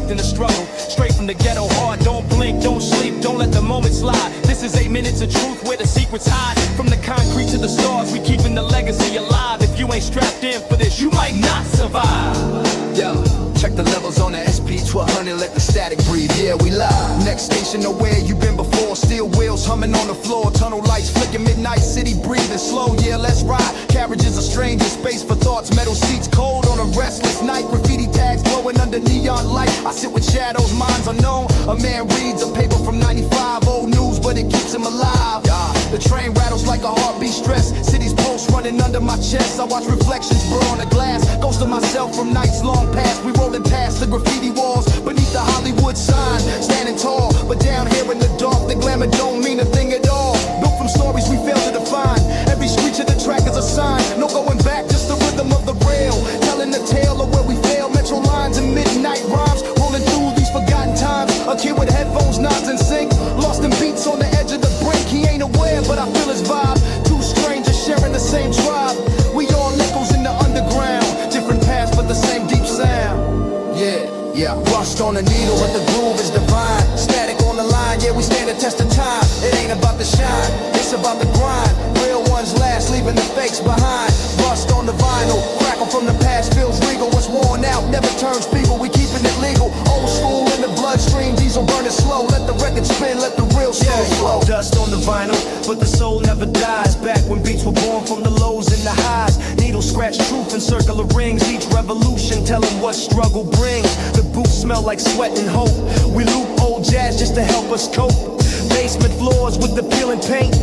respecting the struggle. Straight from the ghetto hard, don't blink, don't sleep, don't let the moment slide. This is 8 minutes of truth where the secrets hide. From the concrete to the stars, we keeping the legacy alive. If you ain't strapped in for this, you might not survive. Yo, check the levels on the SP1200, let the static breathe, yeah, we live. Next station, know where you been before. Steel wheels humming on the floor, tunnel lights flicking, midnight city breathing slow, yeah, let's ride. Carriages are strange in space for thoughts, metal seats cold on a restless night. Graffiti tags glowing under neon light. I sit with shadows, minds unknown. A man reads a paper from 95, old news, but it keeps him alive. The train rattles like a heartbeat stress. City's pulse running under my chest. I watch reflections burn on the glass. Ghost of myself from nights long past. We rolling past the graffiti walls beneath the Hollywood sign. Standing tall, but down here in the dark, the glamour don't mean a thing at all. Built from stories we fail to define. Every screech of the track is a sign. No going back, just the rhythm of the rail. Telling the tale of where we fail. Metro lines and midnight rhymes. Rolling through these forgotten times. A kid with headphones, nods in sync. Lost in beats on the edge of the brink. He ain't aware, but I feel his vibe. Two strangers sharing the same tribe. We all nickels in the underground. Different paths, but the same deep sound. Yeah, rust on the needle, but the groove is divine. Static on the line, yeah, we stand the test of time. It ain't about the shine, it's about the grind. Real ones last, leaving the fakes behind. Rust on the vinyl, crackle from the past feels regal. What's worn out never turns feeble, we keeping it legal. Old school in the bloodstream, diesel burning slow. Let the record spin, let the real soul flow. Dust on the vinyl, but the soul never dies. Back when beats were born from the lows and the highs. Needles scratch truth in circular rings. Each revolution telling what struggle brings. The boots smell like sweat and hope. We loop old jazz just to help us cope. Basement floors with the peeling paint.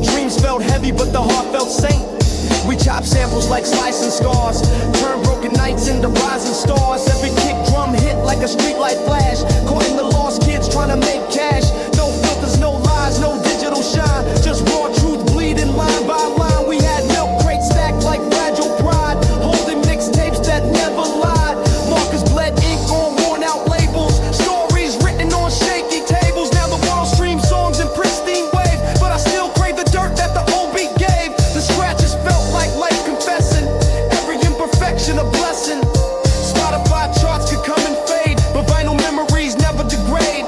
Dreams felt heavy, but the heart felt saint. We chop samples like slicing scars. Turn broken nights into rising stars. Every kick drum hit like a streetlight flash. Caught in the lost kids trying to make cash. No filters, no lies, no digital shine. Just raw truth bleeding line by line. We had milk crates stacked like fragile pride. Holding mixtapes that never lied. Markers bled ink on worn out labels. Stories written on shaky tables. Now the world streams songs in pristine waves. But I still crave the dirt that the old beat gave. The scratches felt like life confessing. Every imperfection a blessing. Spotify charts could come and fade, but vinyl memories never degrade.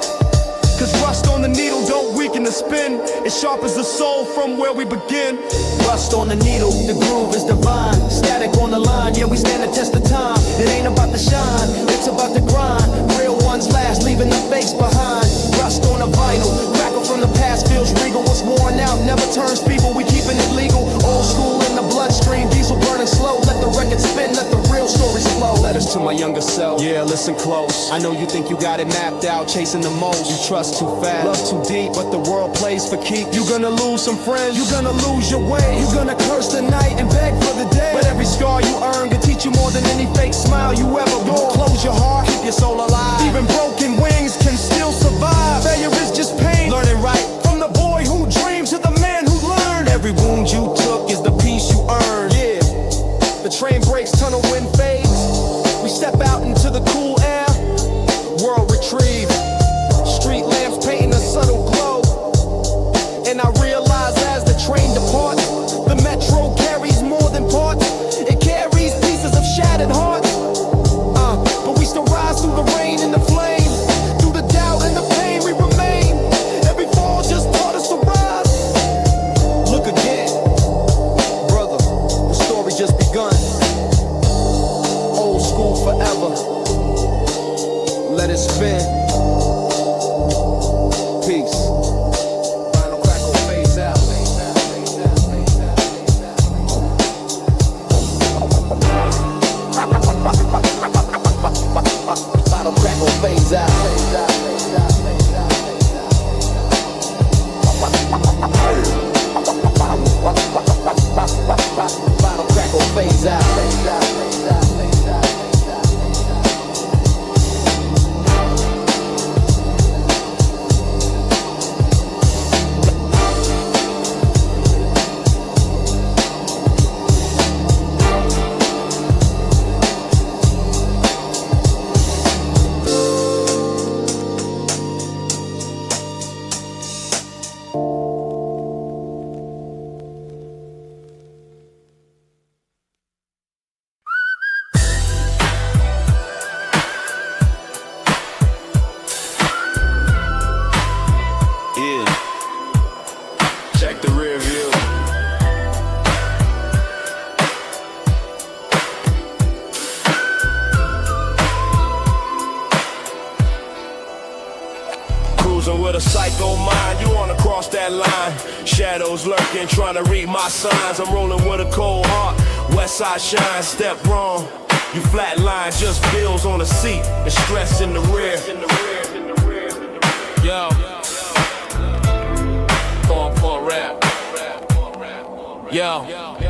Cause rust on the needle don't weaken the spin. It sharpens the soul from where we begin. Rust on the needle, the groove is divine. Static on the line, yeah, we stand the test of time. It ain't about the shine, it's about the grind. Real ones last, leaving the fakes behind. Rust on the vinyl, crackle from the past feels regal. What's worn out never turns feeble, we keeping it legal. Old school in the bloodstream, diesel burning slow. Let the record spin, let the real stories flow. Letters to my younger self, yeah, listen close. I know you think you got it mapped out, chasing the most. You trust too fast, love too deep, but the world plays for keeps. You gonna lose some friends, you gonna lose your way. You gonna curse the night and beg for the day. But every scar you earn can teach you more than any fake smile you ever wore. Close your heart, keep your soul alive. Even broken wings can still survive. Failure is just pain, learning right from the boy who dreamed to the man who learned. Every wound you took is the peace you earned. Yeah, the train breaks, tunnel wind fades. We step out into the cool air. World retrieve. Street lamps painting a subtle glow. And I realize as the train departs, the metro carries more than parts. It carries pieces of shattered hearts. But we still rise through the rain and the flame. Through the doubt and the pain we remain. Every fall just taught us to rise. Look again, brother, the story just begun. Old school forever. Let it spin. Peace. Final crackle phase out. Final crackle phase out. Final crackle phase out. Cruising with a psycho mind, you wanna cross that line. Shadows lurking, trying to read my signs. I'm rolling with a cold heart, west side shine. Step wrong, you flatline. Just bills on the seat and stress in the rear. Yo, going for a rap. Yo,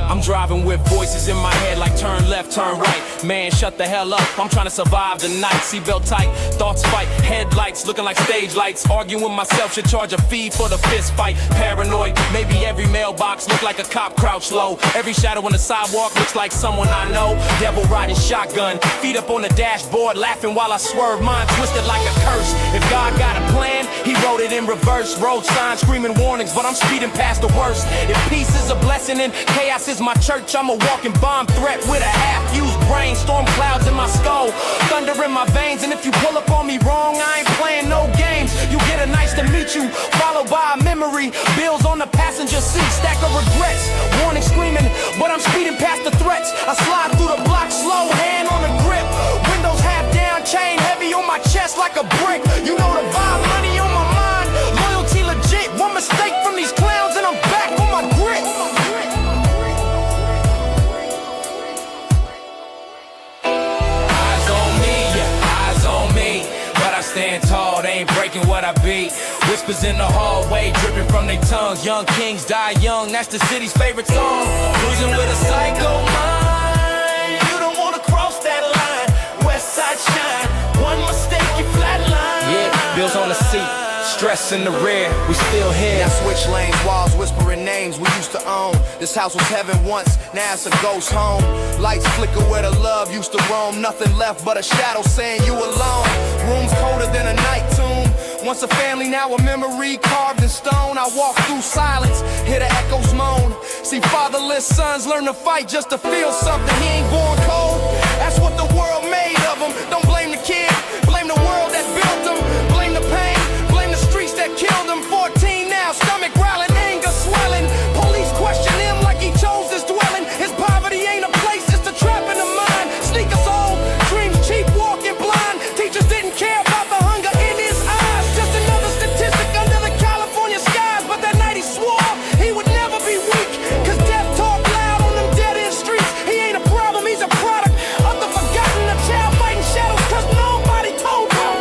I'm driving with voices in my head like turn left, turn right. Man, shut the hell up, I'm trying to survive the night. Seatbelt tight, thoughts fight, headlights looking like stage lights. Arguing with myself, should charge a fee for the fist fight. Paranoid, maybe every mailbox look like a cop crouched low. Every shadow on the sidewalk looks like someone I know. Devil riding shotgun, feet up on the dashboard, laughing while I swerve. Mind twisted like a curse. If God got a plan, he wrote it in reverse. Road signs screaming warnings, but I'm speeding past the worst. If peace is a blessing and chaos is my church, I'm a walking bomb threat with a half-used brain. Storm clouds in my skull, thunder in my veins. And if you pull up on me wrong, I ain't playing no games. You get a nice to meet you, followed by a memory. Bills on the passenger seat, stack of regrets. Warning screaming, but I'm speeding past the threats. I slide through the block slow, hand on the grip. Windows half down, chain heavy on my chest like a brick. You know the vibe, money on my mind, loyalty legit. One mistake from these clowns and I'm back on my grit. Stand tall, they ain't breaking what I be. Whispers in the hallway, dripping from their tongues. Young kings die young, that's the city's favorite song. Cruising with a psycho mind. You don't wanna cross that line. West side shine, one mistake, you flatline. Yeah, bills on the seat, stress in the rear, we still here. Now switch lanes, walls whispering names we used to own. This house was heaven once, now it's a ghost home. Lights flicker where the love used to roam. Nothing left but a shadow saying you alone. Rooms colder than a night tomb. Once a family, now a memory carved in stone. I walk through silence, hear the echoes moan. See fatherless sons learn to fight just to feel something. He ain't born cold, that's what the world made of him. Don't blame the kid, blame the world that built him. Blame the pain, blame the streets that killed him. 14 now, stomach growling, anger swelling. Police question him like he chose this dwelling. His poverty ain't a place, it's a trap in the mind. Sneakers old, dreams cheap, walking blind. Teachers didn't care about the hunger in his eyes. Just another statistic under the California skies. But that night he swore he would never be weak. Cause death talk loud on them dead end streets. He ain't a problem, he's a product of the forgotten. A child fighting shadows cause nobody told him.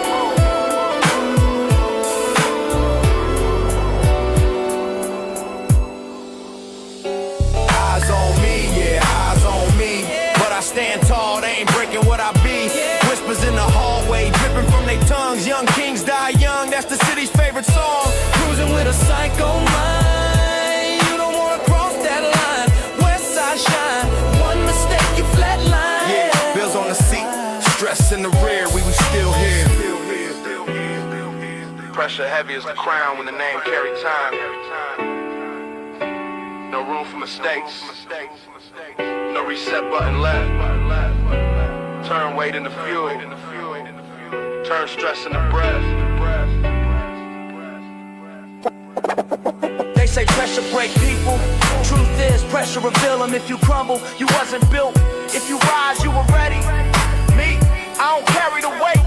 Eyes on me, yeah, eyes on me. But I stand tall, they ain't breaking what I be. Whispers in the hallway, dripping from their tongues. Young kings die young, that's the city's favorite song. Cruising with a psycho mind. You don't wanna cross that line. West side shine, one mistake, you flatline. Yeah, bills on the seat, stress in the rear, we still here. Pressure heavy as the crown when the name carry time. No room for mistakes. No reset button left. Turn weight into fuel. Turn stress into breath. They say pressure break people. Truth is, pressure reveal them. If you crumble, you wasn't built. If you rise, you were ready. Me, I don't carry the weight.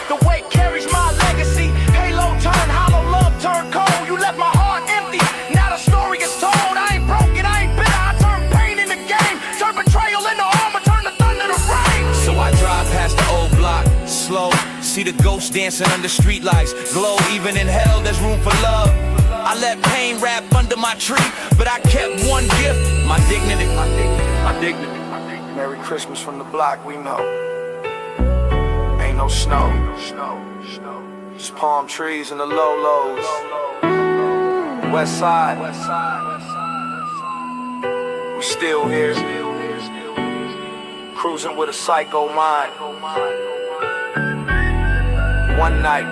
The weight carries my legacy. Halo turn hollow, love turn cold. You left my heart empty. Now the story is told. I ain't broken, I ain't bitter. I turn pain in the game. Turn betrayal into armor. Turn the thunder to rain. So I drive past the old block, slow. See the ghosts dancing under streetlights. Glow, even in hell, there's room for love. I let pain wrap under my tree, but I kept one gift, my dignity. My dignity. Merry Christmas from the block, we know. Ain't no snow. Just palm trees and the low lows. West side. We still here. Cruising with a psycho mind. One night.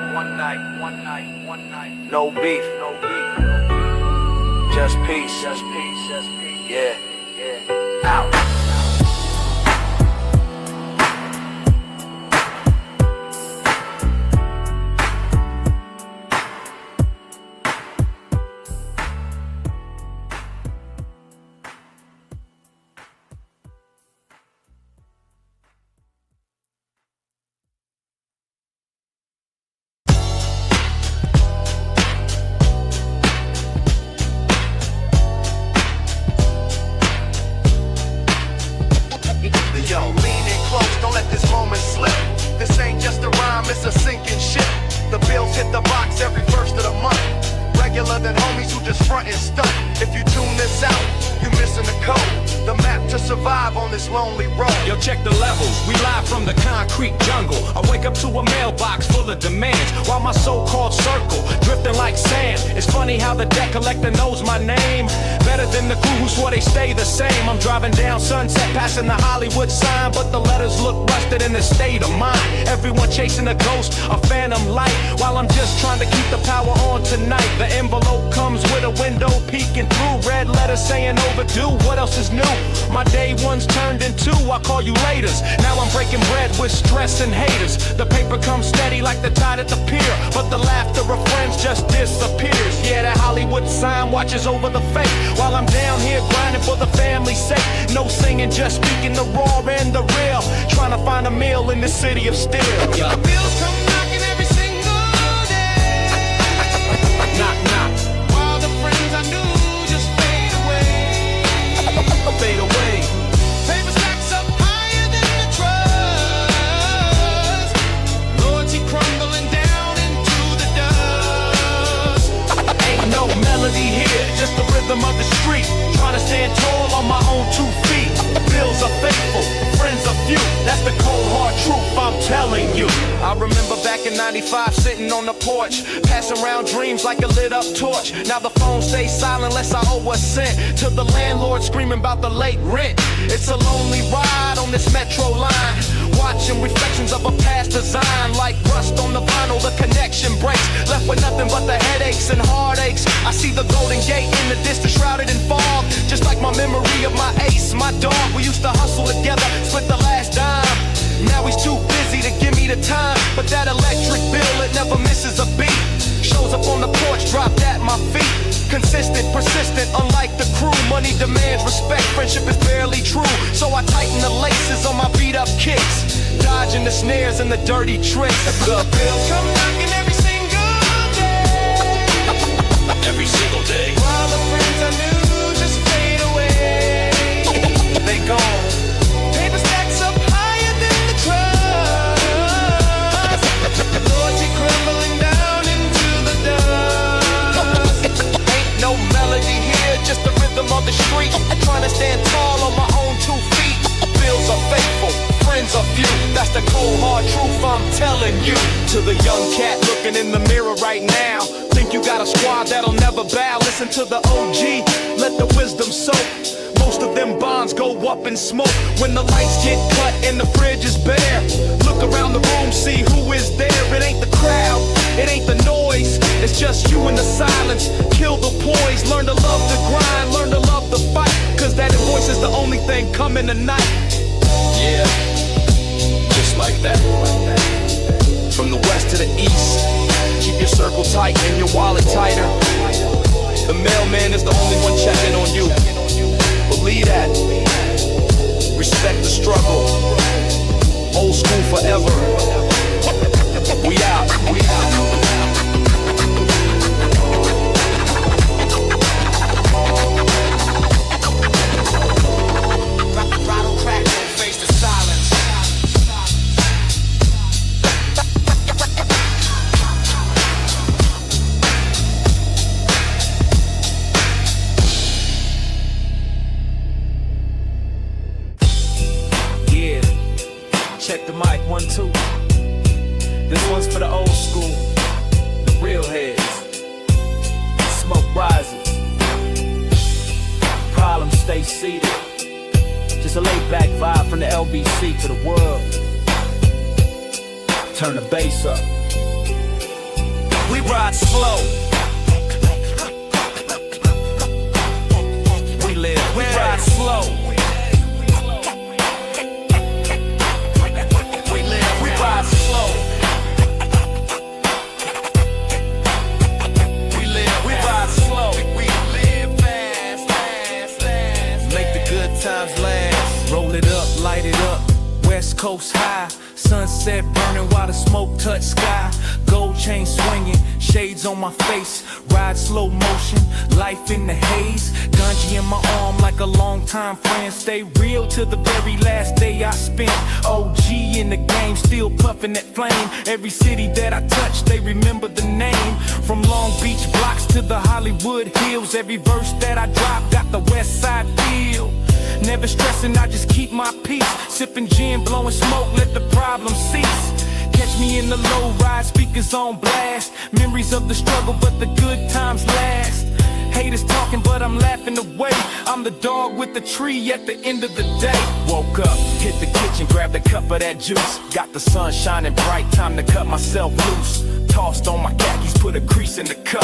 No beef. Just peace. Yeah. Out. front and stunt. If you tune this out, you're missing the code. The map to survive on this lonely road. Yo, check the levels, we live from the concrete jungle. I wake up to a mailbox full of demands, while my so-called circle drifting like sand. It's funny how the debt collector knows my name better than the crew who swore they stay the same. I'm driving down Sunset, passing the Hollywood sign, but the letters look rusted in the state of mind. Everyone chasing a ghost, a phantom light, while I'm just trying to keep the power on tonight. The envelope comes with a window peeking through, red letters saying overdue. What else is new? My day ones turned into I call you laters. Now I'm breaking bread with stress and haters. The paper comes steady like the tide at the pier, but the laughter of friends just disappears. Yeah, that Hollywood sign watches over the fake, while I'm down here grinding for the family's sake. No singing, just speaking the raw and the real, trying to find a meal in the city of steel. Yeah. The bills come knocking every single day. Knock, knock. While the friends I knew just fade away. Fade away. Paper stacks up higher than the trust. Loyalty crumbling down into the dust. Ain't no melody here, just the rhythm of the street. Trying to stand tall on my own 2 feet. Bills are faithful, friends are few. That's the cold hard truth I'm telling you. I remember back in 95 sitting on the porch, passing around dreams like a lit up torch. Now the phone stays silent unless I owe a cent to the landlord screaming about the late rent. It's a lonely ride on this metro line, watching reflections of a past design. Like rust on the vinyl, the connection breaks, left with nothing but the headaches and heartaches. I see the Golden Gate in the distance shrouded in fog, just like my memory of my ace, my dog. We used to hustle together, split the last dime. Now he's too busy to give me the time, but that electric bill, it never misses a beat. Shows up on the porch, dropped at my feet. Consistent, persistent, unlike the crew. Money demands respect, friendship is barely true. So I tighten the laces on my beat up kicks, dodging the snares and the dirty tricks. The bills come knocking every single day. Every single day. While the friends I knew just fade away. They gone. Paper stacks up higher than the trust. Loyalty crumbling down into the dust. Ain't no melody here, just the rhythm of the street. Trying to stand tall on my own 2 feet. Bills are faithful, friends are few. That's the cold hard truth I'm telling you. To the young cat looking in the mirror right now, think you got a squad that'll never bow. Listen to the OG, let the wisdom soak. Most of them bonds go up in smoke when the lights get cut and the fridge is bare. Look around the room, see who is there. It ain't the crowd, it ain't the noise, it's just you in the silence. Kill the poise, learn to love the grind, learn to love the fight, cause that voice is the only thing coming tonight. Yeah, just like that. From the west to the east, keep your circle tight and your wallet tighter. The mailman is the only one checking on you. Believe that. Respect the struggle. Old school forever. We out. We out. Rattle crack, don't face the silence. Check the mic, 1, 2. This one's for the old school, the real heads. Smoke rises, problems stay seated. Just a laid back vibe from the LBC to the world. Turn the bass up. We ride slow. We ride slow. Times last. Roll it up, light it up, West Coast high. Sunset burning while the smoke touch sky. Gold chain swinging, shades on my face. Ride slow motion, life in the haze. Ganji in my arm like a longtime friend. Stay real till the very last day I spent. OG in the game, still puffing that flame. Every city that I touch, they remember the name. From Long Beach blocks to to the Hollywood Hills. Every verse that I drop got the West Side feel. Never stressing, I just keep my peace. Sipping gin, blowing smoke, let the problem cease. Catch me in the low ride, speakers on blast. Memories of the struggle, but the good times last. Haters talking, but I'm laughing away. I'm the dog with the tree at the end of the day. Woke up, hit the kitchen, grabbed a cup of that juice. Got the sun shining bright, time to cut myself loose. Tossed on my khakis, put a crease in the cup.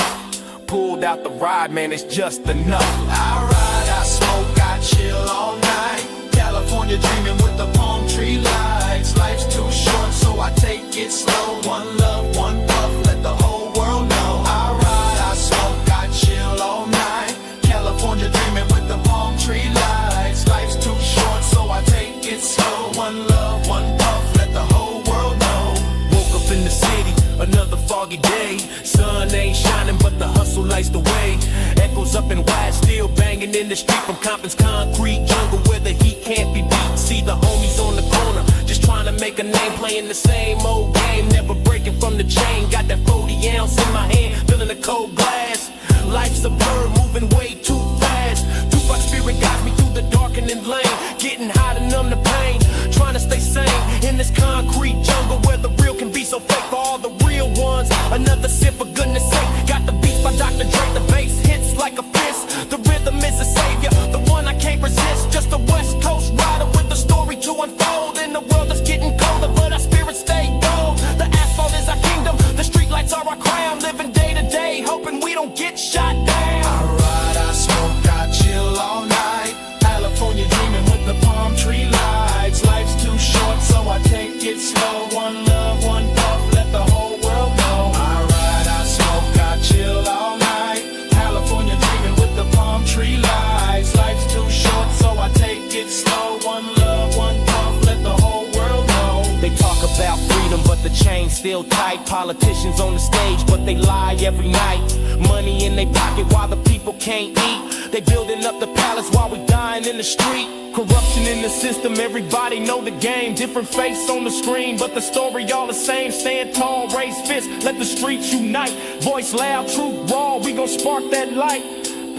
Pulled out the ride, man, it's just enough. I ride, I smoke, I chill all night. California dreaming with the palm tree lights. Life's too short, so I take it slow. One love, one puff, let the whole world know. I ride, I smoke, I chill all night. California dreaming with the palm tree lights. Life's too short, so I take it slow. One love, one puff, let the whole world know. Woke up in the city, another foggy day. Sun ain't shining, but the hustle lights the way. Echoes up and wide, still banging in the street from Compton's concrete jungle where the heat can't be beat. See the homies on the corner, just trying to make a name, playing the same old game, never breaking from the chain. Got that 40 ounce in my hand, feeling the cold glass. Life's a blur, moving way too fast. Tupac spirit guides me through the darkening lane, getting high to numb the pain, trying to stay sane in this concrete jungle where the real can be so fake for all the real ones. Another sip for goodness sake. Got the beats by Dr. Dre, the bass hits like a fist. The rhythm is a savior, the one I can't resist. Just a West Coast rider with a story to unfold in a world that's getting colder, but our spirits stay gold. The asphalt is our kingdom, the street lights are our crown. Living day to day, hoping we don't get shot down. I ride, I smoke, I chill all night. California dreaming with the palm tree lights. Life's too short, so I take it slow. One love, one puff, let the whole world know. I ride, I smoke, I chill all night. California dreaming with the palm tree lights. Life's too short, so I take it slow. One love, one puff, let the whole world know. They talk about freedom, but the chain's still tight. Politicians on the stage, but they lie every night. Money in their pocket while the people can't eat. They building up the palace while we dying in the street. Corruption in the system, everybody know the game. Different face on the screen, but the story all the same. Stand tall, raise fists, let the streets unite. Voice loud, truth raw, we gon' spark that light.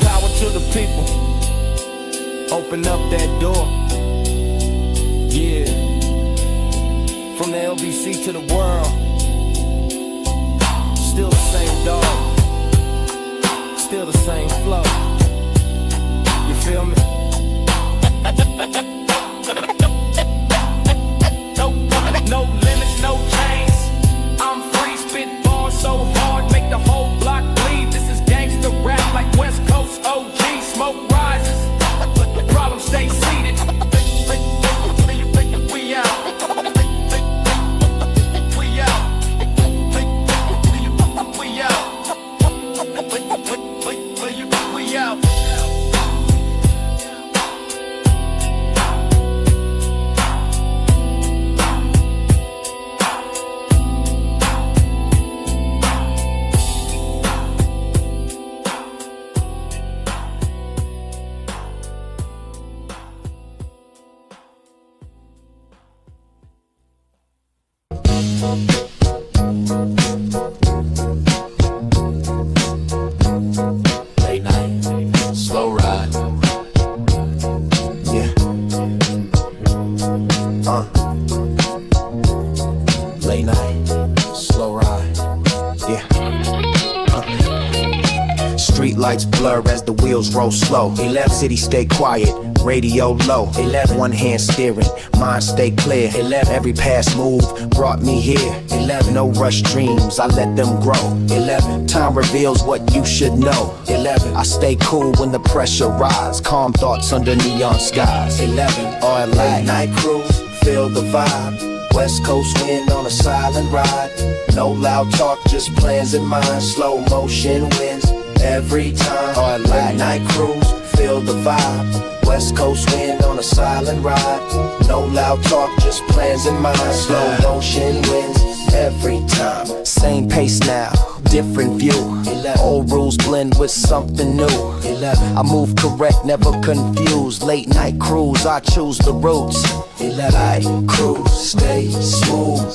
Power to the people, open up that door. Yeah, from the LBC to the world. Still the same dog, still the same flow. You feel me? No limits, no chains. I'm free, spit bars so hard, make the whole block bleed. This is gangster rap like West Coast OG. Smoke rises, problems stay seated. We out. We out. We out. Late night, slow ride. Yeah. Late night, slow ride. Yeah. Street lights blur as the wheels roll slow. 11 city stay quiet, radio low. 11 one hand steering, mind stay clear. 11 every past move brought me here. 11 no rush dreams, I let them grow. 11 time reveals what you should know. 11 I stay cool when the pressure rise. Calm thoughts under neon skies. 11 all late night cruise, feel the vibe. West Coast wind on a silent ride. No loud talk, just plans in mind. Slow motion wins every time. All late night cruise, feel the vibe. West Coast wind on a silent ride. No loud talk, just plans in mind. Slow motion wins every time. Same pace now, different view. 11. Old rules blend with something new. 11. I move correct, never confused. Late night cruise, I choose the routes. 11. I cruise, stay smooth.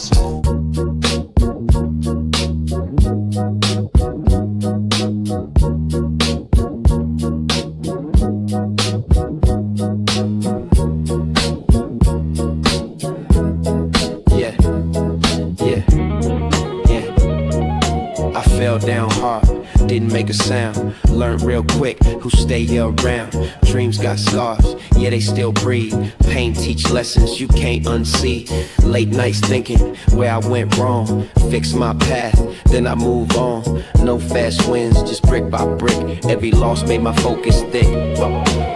fell down hard, didn't make a sound. Learned real quick who stay around. Dreams got scars, yeah they still breathe. Pain teach lessons you can't unsee. Late nights thinking where I went wrong. Fix my path, then I move on. No fast wins, just brick by brick. Every loss made my focus thick.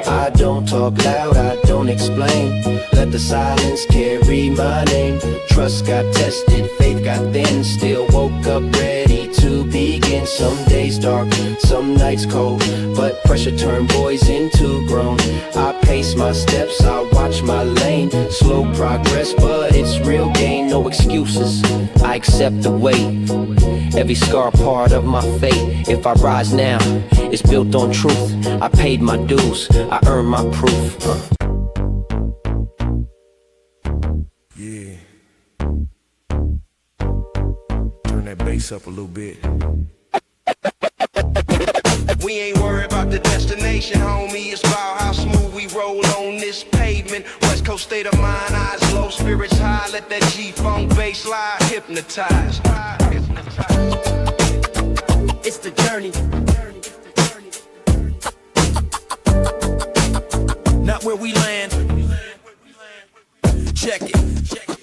I don't talk loud, I don't explain. Let the silence carry my name. Trust got tested, faith got thin. Still woke up ready to begin. Some days dark, some nights cold, but pressure turned boys into grown. I pace my steps, I watch my lane. Slow progress, but it's real gain. No excuses, I accept the weight. Every scar part of my fate. If I rise now, it's built on truth. I paid my dues, I earned my proof. Yeah. Turn that bass up a little bit. We ain't worried about the destination, homie. It's about how smooth we roll on this pavement. West Coast state of mind, eyes low, spirits high. Let that G-Funck bass slide, hypnotize. It's the journey. Not where we land. Check it.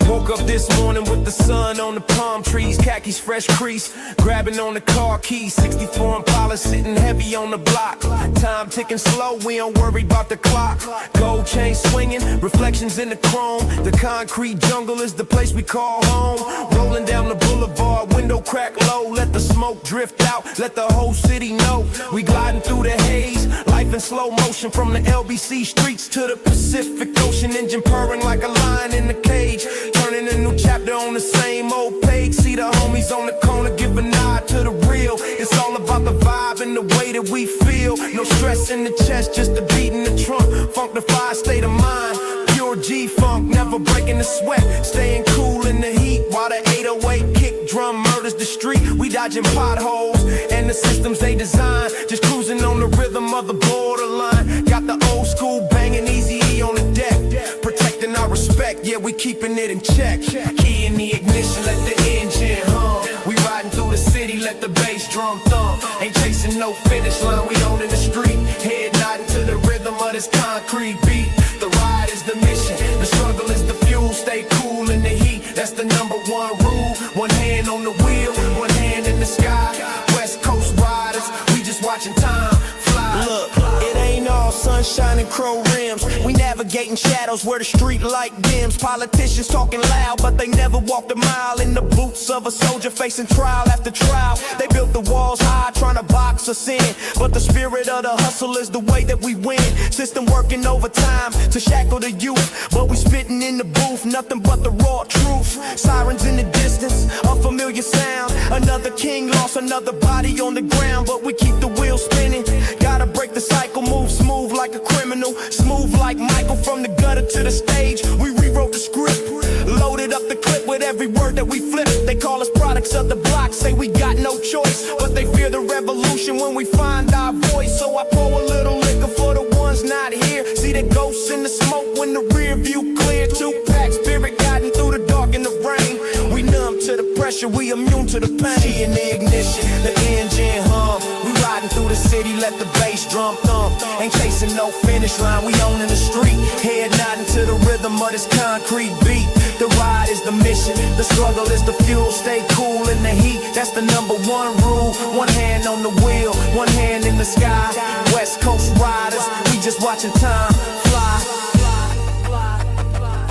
Woke up this morning with the sun on the palm trees, khakis fresh crease, grabbing on the car keys. 64 Impala sitting heavy on the block. Time ticking slow, we don't worry about the clock. Gold chain swinging, reflections in the chrome. The concrete jungle is the place we call home. Rolling down the boulevard, window crack low. Let the smoke drift out, let the whole city know. We gliding through the haze, life in slow motion. From the LBC streets to the Pacific Ocean. Engine purring like a lion in the cage. Turning a new chapter on the same old page. See the homies on the corner, give a nod to the real. It's all about the vibe and the way that we feel. No stress in the chest, just a beat in the trunk. Funkified state of mind, pure G-Funck, never breaking the sweat. Staying cool in the heat while the 808 kick drum murders the street. We dodging potholes and the systems they design. Just cruising on the rhythm of the borderline. Got the old school banging, Easy on the deck. Protecting our respect, yeah, we keeping it in check. Key in the ignition, let the engine hum. We riding through the city, let the bass drum thump. Ain't chasing no finish line, we on in the street. Head nodding to the rhythm of this concrete beat. The ride is the mission, the struggle is the fuel. Stay cool in the heat, that's the #1 rule. One hand on the wheel, one hand in the sky. West Coast riders, we just watching time fly. Look, it ain't all sunshine and crow rims. We navigating shadows where the street light dims. Politicians talking loud, but they never walked a mile in the boots of a soldier facing trial after trial. They built the walls high, trying to box us in, but the spirit of the hustle is the way that we win. System working overtime to shackle the youth, but we spitting in the booth, nothing but the raw truth. Sirens in the distance, a familiar sound. Another king lost another body on the ground, but we keep the wheels spinning. Gotta break the cycle, move smooth like a criminal, smooth like Michael from the gutter to the stage. We rewrote the script, loaded up the clip with every word that we flip. They call us products of the block, say we got no choice, but they fear the revolution when we find our voice. So I pour a little liquor for the ones not here. See the ghosts in the smoke when the rear view clear. Two-pack spirit guiding through the dark and the rain. We numb to the pressure, we immune to the pain. Key in the ignition, the engine hum. We riding through the city, let the bass drum thump. Ain't chasing no finish line, we on in the street. Head nodding to the rhythm of this concrete beat. The ride is the mission, the struggle is the fuel. Stay cool in the heat, that's the #1 rule. One hand on the wheel, one hand in the sky. West Coast riders, we just watching time fly.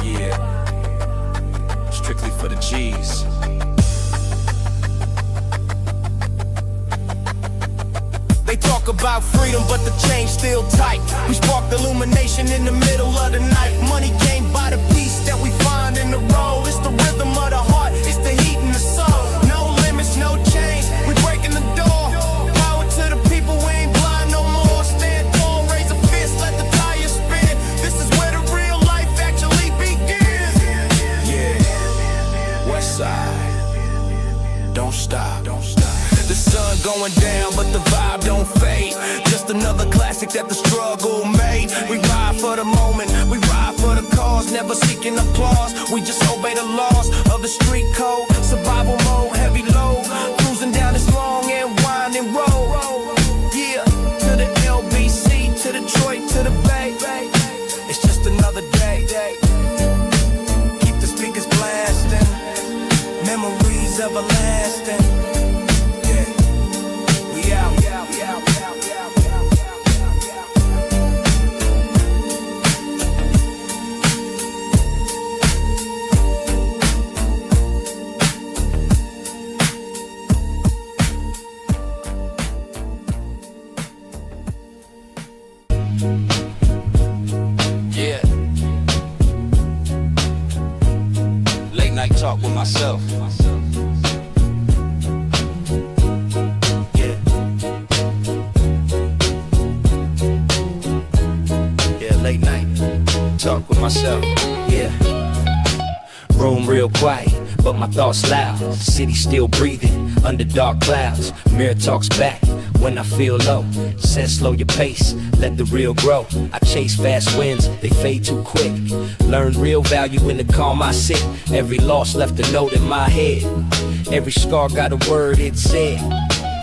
Yeah, strictly for the G's. They talk about freedom, but the chain's still tight. We sparked illumination in the middle of the night. Money came by the peace that we find in the road. It's the rhythm of the heart, it's the heat in the soul. No limits, no chains, we breaking the door. Power to the people, we ain't blind no more. Stand tall, raise a fist, let the tires spin. This is where the real life actually begins. Yeah, West Side, don't stop, don't stop. The sun going down, but the vibe don't fade. Just another classic that the struggle made. We ride for the moment, we ride for the cause. Never seeking applause, we just obey the laws of the street code. Survival mode, heavy load. Cruising down this long and myself. Yeah, late night, talk with myself, yeah. Room real quiet, but my thoughts loud. City still breathing, under dark clouds. Mirror talks back when I feel low. Says slow your pace, let the real grow. I chase fast wins, they fade too quick. Learn real value in the calm I sit. Every loss left a note in my head. Every scar got a word it said.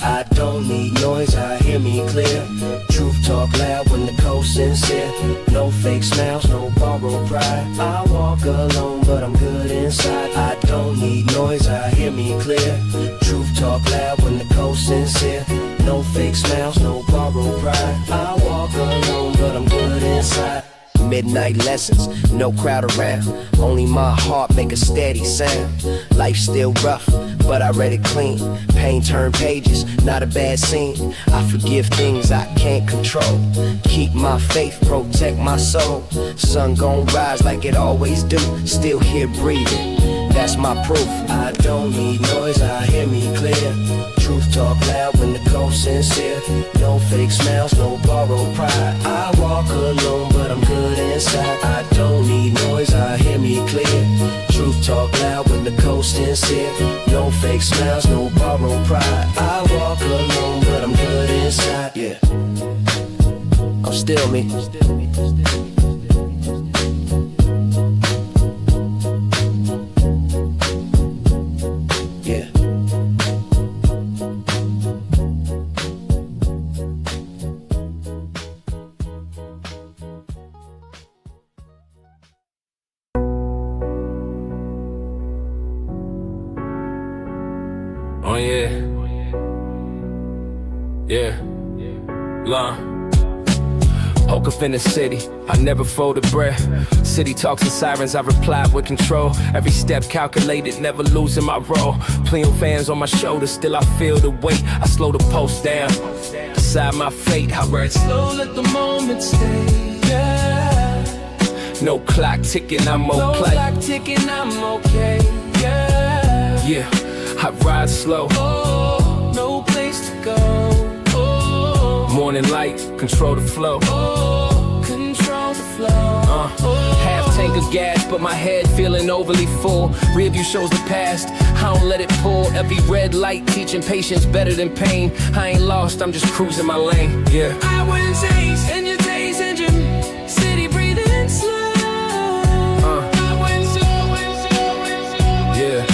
I don't need noise, I hear me clear. Truth talk loud when the code's sincere. No fake smiles, no borrowed pride. I walk alone, but I'm good inside. I don't need noise, I hear me clear. Truth talk loud when the code's sincere. No fake smiles, no borrowed pride. I walk alone, but I'm good inside. Midnight lessons, no crowd around. Only my heart make a steady sound. Life still rough, but I read it clean. Pain turned pages, not a bad scene. I forgive things I can't control. Keep my faith, protect my soul. Sun gon' rise like it always do. Still here breathing, that's my proof. I don't need noise, I hear me clear. Truth talk loud when the code's sincere. No fake smiles, no borrowed pride. I walk alone, but I'm good inside. I don't need noise, I hear me clear. Truth talk loud when the code's sincere. No fake smiles, no borrowed pride. I walk alone, but I'm good inside. Yeah, I'm still me. Oh yeah, yeah, long. Woke up in the city, I never folded breath. City talks and sirens, I replied with control. Every step calculated, never losing my role. Plenty of fans on my shoulders, still I feel the weight. I slow the post down, decide my fate. I ride slow, let the moment stay, yeah. No clock ticking, I'm okay. No clock ticking, I'm okay, yeah. Yeah, I ride slow, oh, no place to go. Oh, morning light, control the flow. Oh, control the flow. Half tank of gas, but my head feeling overly full. Rear view shows the past, I don't let it pull. Every red light teaching patience better than pain. I ain't lost, I'm just cruising my lane. Yeah. I wouldn't chase in your days engine, city breathing slow. Yeah.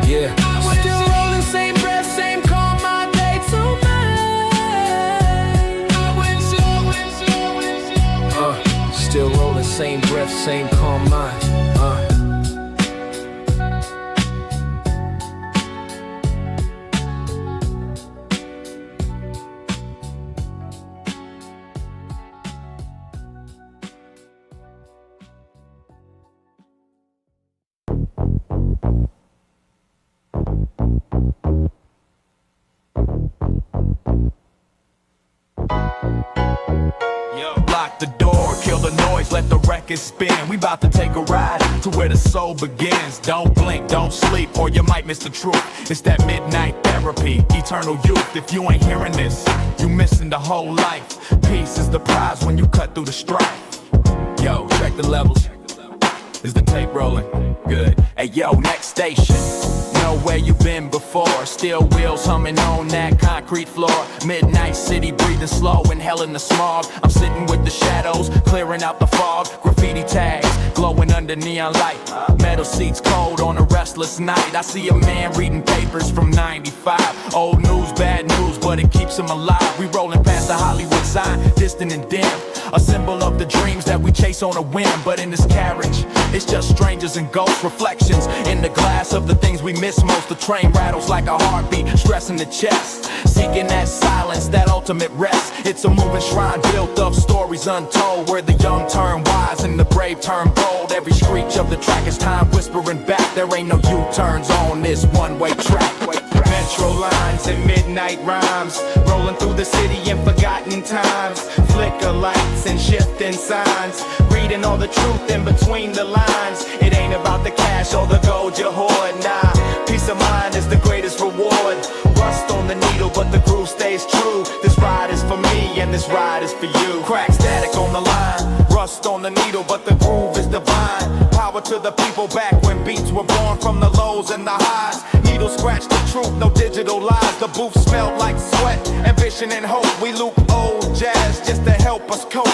Yeah. Still rolling, same breath, same calm, my day to mine. Still rolling, same breath, same calm mind. Lock the door, kill the noise, let the record spin. We about to take a ride to where the soul begins. Don't blink, don't sleep, or you might miss the truth. It's that midnight therapy, eternal youth. If you ain't hearing this, you missing the whole life. Peace is the prize when you cut through the strife. Yo, check the levels. Is the tape rolling? Good. Hey yo, next station. Know where you been before. Still wheels humming on that concrete floor. Midnight city breathing slow, inhaling the smog. I'm sitting with the shadows, clearing out the fog. Graffiti tags, glowing under neon light. Metal seats cold on a restless night. I see a man reading papers from 95. Old news, bad news, but it keeps him alive. We rolling past the Hollywood sign, distant and dim. A symbol of the dreams that we chase on a whim. But in this carriage, it's just strangers and ghost reflections in the glass of the things we miss most. The train rattles like a heartbeat, stressing the chest, seeking that silence, that ultimate rest. It's a moving shrine built of stories untold, where the young turn wise and the brave turn bold. Every screech of the track is time whispering back. There ain't no U-turns on this one-way track. Metro lines and midnight rhymes, rolling through the city in forgotten times. Flicker lights and shifting signs, reading all the truth in between the lines. It ain't about the cash or the gold you hoard, nah. Peace of mind is the greatest reward. Rust on the needle, but the groove stays true. This ride is for me and this ride is for you. Crack static on the line, rust on the needle, but the groove is divine. Power to the people back when beats were born from the lows and the highs. Needle scratch the truth, no digital lies. The booth smelled like sweat, ambition and hope. We loop old jazz just to help us cope.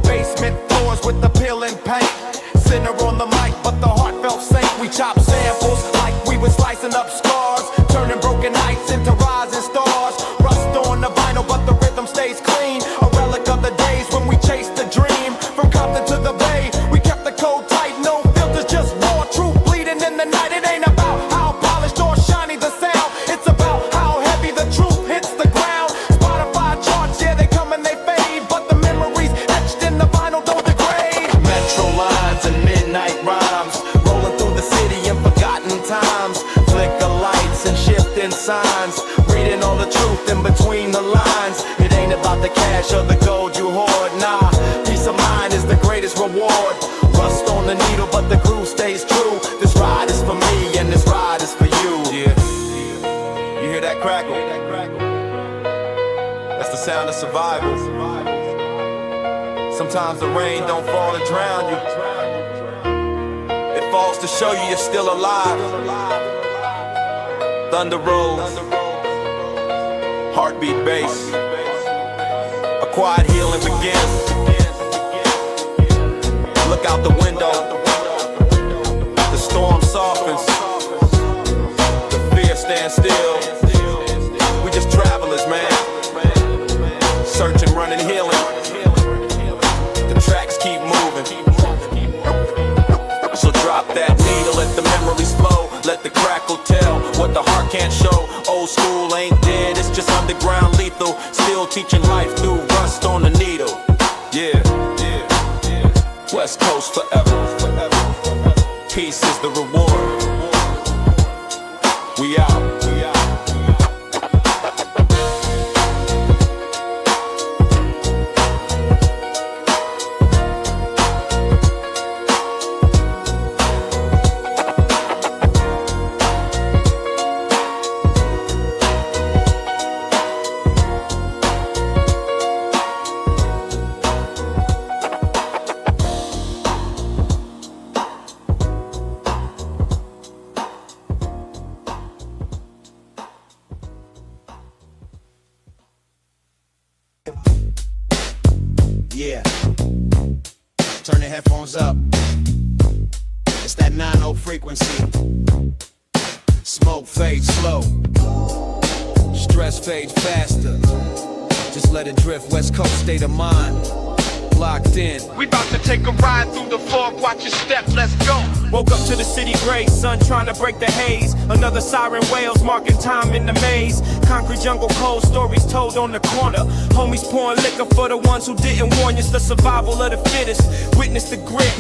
Basement floors with the peel and paint. Center on the mic, but the heartfelt saint. We chop samples like we were slicing up scars, turning broken nights into rising stars. Rust on the vinyl, but the rhythm stays clean. A relic of the days when we chased the dream. From Compton to the Bay, we kept the code tight. No filters, just raw truth bleeding in the night. It ain't about how polished or shiny the sound. It's about how heavy the truth hits the ground. Spotify charts, yeah, they come and they fade, but the memories etched in the vinyl don't degrade. Metro lines and midnight rhymes, rolling through the city in forgotten times. Flicker lights and shifting signs, reading all the truth in between the lines. It ain't about the cash or the gold you hoard, nah. Peace of mind is the greatest reward. Rust on the needle, but the groove stays true. This ride is for me and this ride is for you. Yeah, you hear that crackle? That's the sound of survival. Sometimes the rain don't fall to drown you. It falls to show you you're still alive. Thunder rolls, heartbeat bass. A quiet healing begins. Look out the window, the storm softens, the fear stands still. We just travelers, man, searching, running, healing. The tracks keep moving, so drop that needle, let the memories flow. Let the crackle tell what the heart can't show. Old school ain't dead, it's just underground lethal. Still teaching life through rust on the needle. Yeah, West Coast forever. Peace is the reward. We out. Yeah. Turn the headphones up. It's that 9-0 frequency. Smoke fades slow. Stress fades faster. Just let it drift, West Coast state of mind. Locked in. We about to take a ride through the fog, watch your step, let's go. Woke up to the city gray, sun trying to break the haze. Another siren wails, marking time in the maze. Concrete jungle cold, stories told on the corner. Homies pouring liquor for the ones who didn't warn you. It's the survival of the fittest, witness the grit.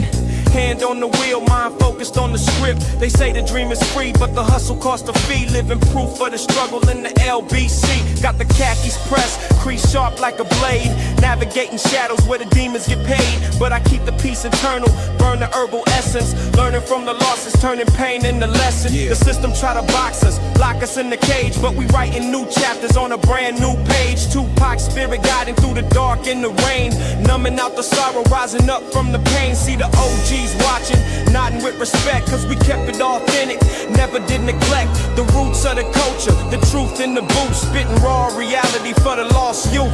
Hand on the wheel, mind focused on the script. They say the dream is free, but the hustle costs a fee. Living proof of the struggle in the LBC. Got the khakis pressed, crease sharp like a blade. Navigating shadows where the demons get paid. But I keep the peace eternal, burn the herbal essence. Learning from the losses, turning pain into lesson. The system try to box us, lock us in the cage. But we writing new chapters on a brand new page. Tupac spirit guiding through the dark in the rain. Numbing out the sorrow, rising up from the pain. See the OGs watching, nodding with respect, cause we kept it authentic, never did neglect the roots of the culture, the truth in the booth, spitting raw reality for the lost youth.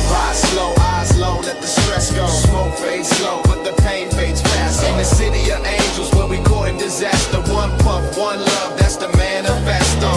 Ride slow, eyes low, let the stress go. Smoke fades slow, but the pain fades fast. In the city of angels where we caught in disaster. One puff, one love, that's the manifesto.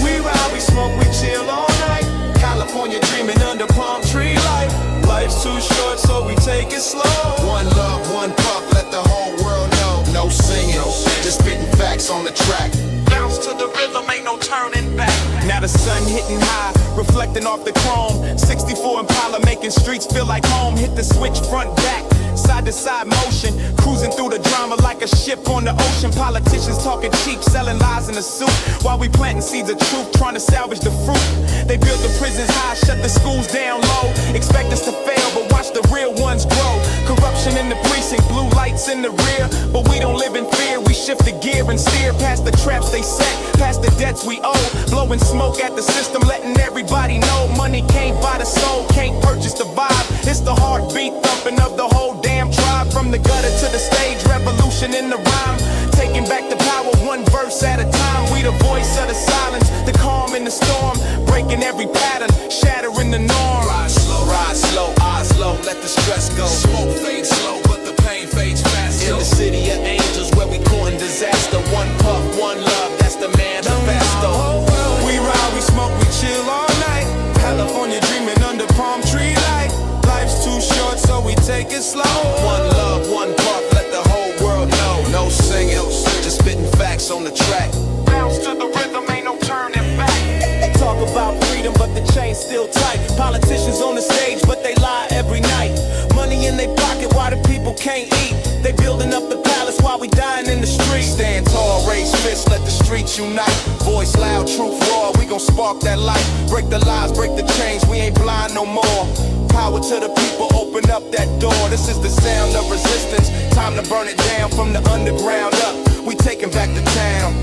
We ride, we smoke, we chill all night. California dreaming under palm tree light. Life's too short, so we take it slow. One love, one puff, let the whole world know. No singing, just spitting facts on the track. Bounce to the rhythm, ain't no turning back. Now the sun hitting high, reflecting off the chrome. 64 Impala making streets feel like home. Hit the switch front back, side to side motion, cruising through the drama like a ship on the ocean. Politicians talking cheap, selling lies in a suit, while we planting seeds of truth, trying to salvage the fruit. They build the prisons high, shut the schools down low, expect us to fail, but watch the real ones grow. Corruption in the precinct, blue lights in the rear, but we don't live in fear. We shift the gear and steer past the traps they set, past the debts we owe, blowing smoke at the system, letting everybody know money can't buy the soul, can't purchase the vibe. It's the heartbeat thumping of the whole damn tribe, from the gutter to the stage, revolution in the rhyme, taking back the power one verse at a time. We the voice of the silence, the calm in the storm, breaking every pattern, shattering the norm. Ride slow, eyes low, let the stress go. Smoke fades slow, but the pain fades fast. In the city of angels where we courting disaster. One puff, one love, that's the manifesto. We ride, we smoke, we chill all night. California dreaming under palm tree light. Life's too short, so we take it slow. One love, one puff, let the whole world know. No singing, just spitting facts on the track. Bounce to the rhythm, ain't no turning back. They talk about freedom, but the chain's still tight. Politicians on the stage, but they lie every night. Money in their pocket, why the people can't eat? They building up the palace while we dying in the street. Stand tall, raise fists, let the streets unite. Voice loud, truth raw, we gon' spark that light. Break the lies, break the chains, we ain't blind no more. Power to the people, open up that door. This is the sound of resistance. Time to burn it down from the underground up. We taking back the town.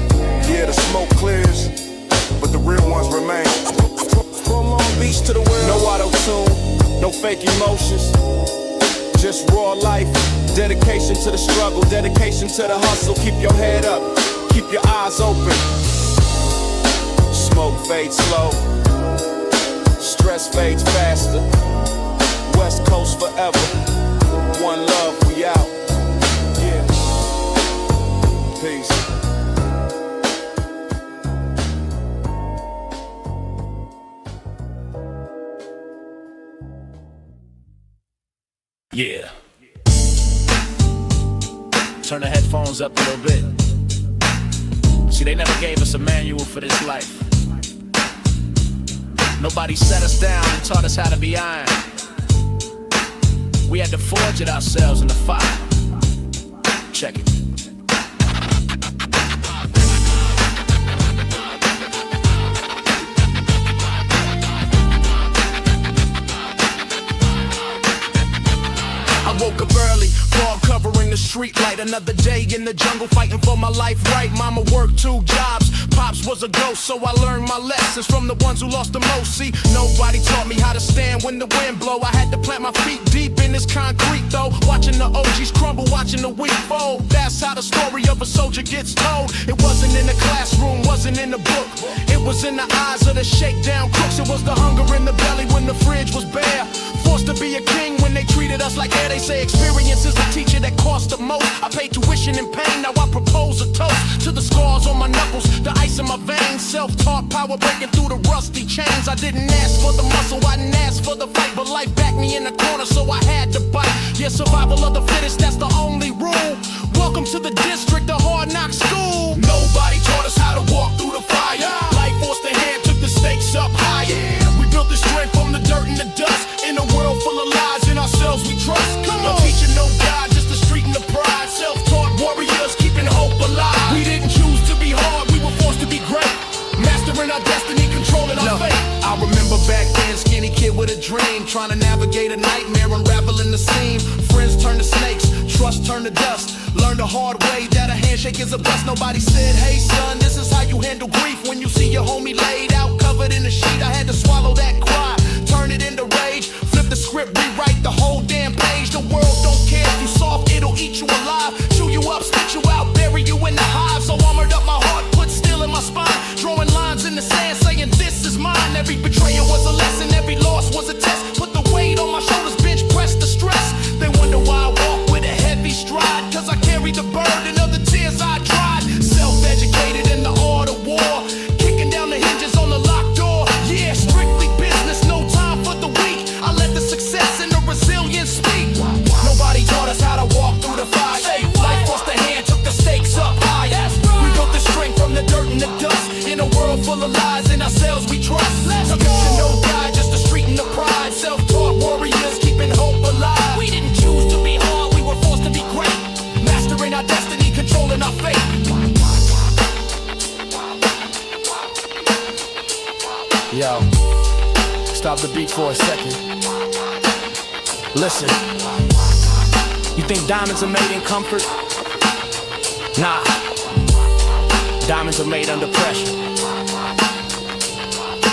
Yeah, the smoke clears, but the real ones remain. From Long Beach to the world. No auto-tune, no fake emotions, just raw life. Dedication to the struggle, dedication to the hustle. Keep your head up, keep your eyes open. Smoke fades slow, stress fades faster. West Coast forever, one love, we out. Yeah, peace. Yeah. Turn the headphones up a little bit. See, they never gave us a manual for this life. Nobody set us down and taught us how to be iron. We had to forge it ourselves in the fire. Check it. I woke up early, fog covering the street light. Another day in the jungle fighting for my life right. Mama worked 2 jobs, Pops was a ghost, so I learned my lessons from the ones who lost the most. See, nobody taught me how to stand when the wind blow. I had to plant my feet deep in this concrete though, watching the OGs crumble, watching the weak fold. That's how the story of a soldier gets told. It wasn't in the classroom, wasn't in the book. It was in the eyes of the shakedown crooks. It was the hunger in the belly when the fridge was bare. Forced to be a king when they treated us like air. They say experience is the teacher that cost the most. I paid tuition and pain, now I propose a toast to the scars on my knuckles, the ice in my veins. Self-taught power breaking through the rusty chains. I didn't ask for the muscle, I didn't ask for the fight, but life backed me in the corner, so I had to bite. Yeah, survival of the fittest, that's the only rule. Welcome to the district, the hard knock school. Nobody taught us how to walk through the fire. Life forced the hand, took the stakes up higher. We built the strength from the dirt and the dust. In a world full of lies, in ourselves we trust. Come on. No teacher, no God, just the street and the pride. Self-taught warriors keeping hope alive. We didn't choose to be hard, we were forced to be great. Mastering our destiny, controlling our fate. I remember back then, skinny kid with a dream, trying to navigate a nightmare, unraveling the seam. Friends turn to snakes, trust turn to dust. Learned the hard way that a handshake is a bust. Nobody said, hey son, this is how you handle grief. When you see your homie laid out, covered in a sheet, I had to swallow that cry, turn it into rage. Flip the script, rewrite the whole damn page. The world don't care if you soft, it'll eat you alive. Chew you up, spit you out, bury you in the hive. So armored up my heart, put steel in my spine. Drawing lines in the sand, saying this is mine. Every betrayal was a lesson, every loss was a test. Put the weight on my shoulders, bench press the stress. They wonder why I walk with a heavy stride, cause I carry the burden of the tears I cried. Self-educated in the art of war, kicking down the hinges on the locked door. Yeah, strictly business, no time for the weak. I let the success and the resilience speak. Nobody taught us how to walk through the fire. Life forced the hand, took the stakes up higher. We built the full of lies, in ourselves we trust. Ambition no die, just a street and the pride. Self-taught warriors keeping hope alive. We didn't choose to be hard, we were forced to be great. Mastering our destiny, controlling our fate. Yo, stop the beat for a second. Listen, you think diamonds are made in comfort? Nah, diamonds are made under pressure.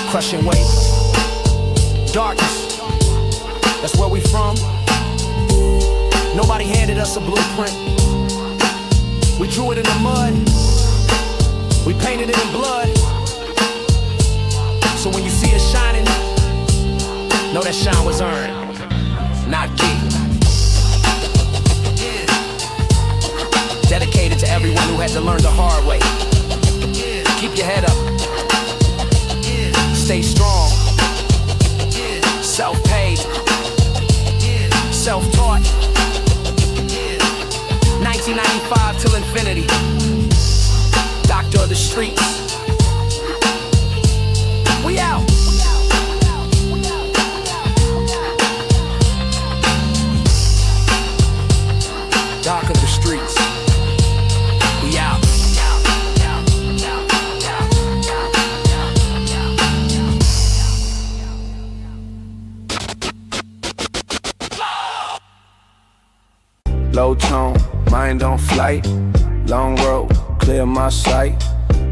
Crushing weight, darkness, that's where we from. Nobody handed us a blueprint. We drew it in the mud, we painted it in blood. So when you see us shining, know that shine was earned, not given. Dedicated to everyone who had to learn the hard way. Keep your head up, stay strong, self-paid, self-taught, 1995 till infinity, doctor of the streets. We out. Doc of the streets. We out. Low tone, mind on flight. Long road, clear my sight.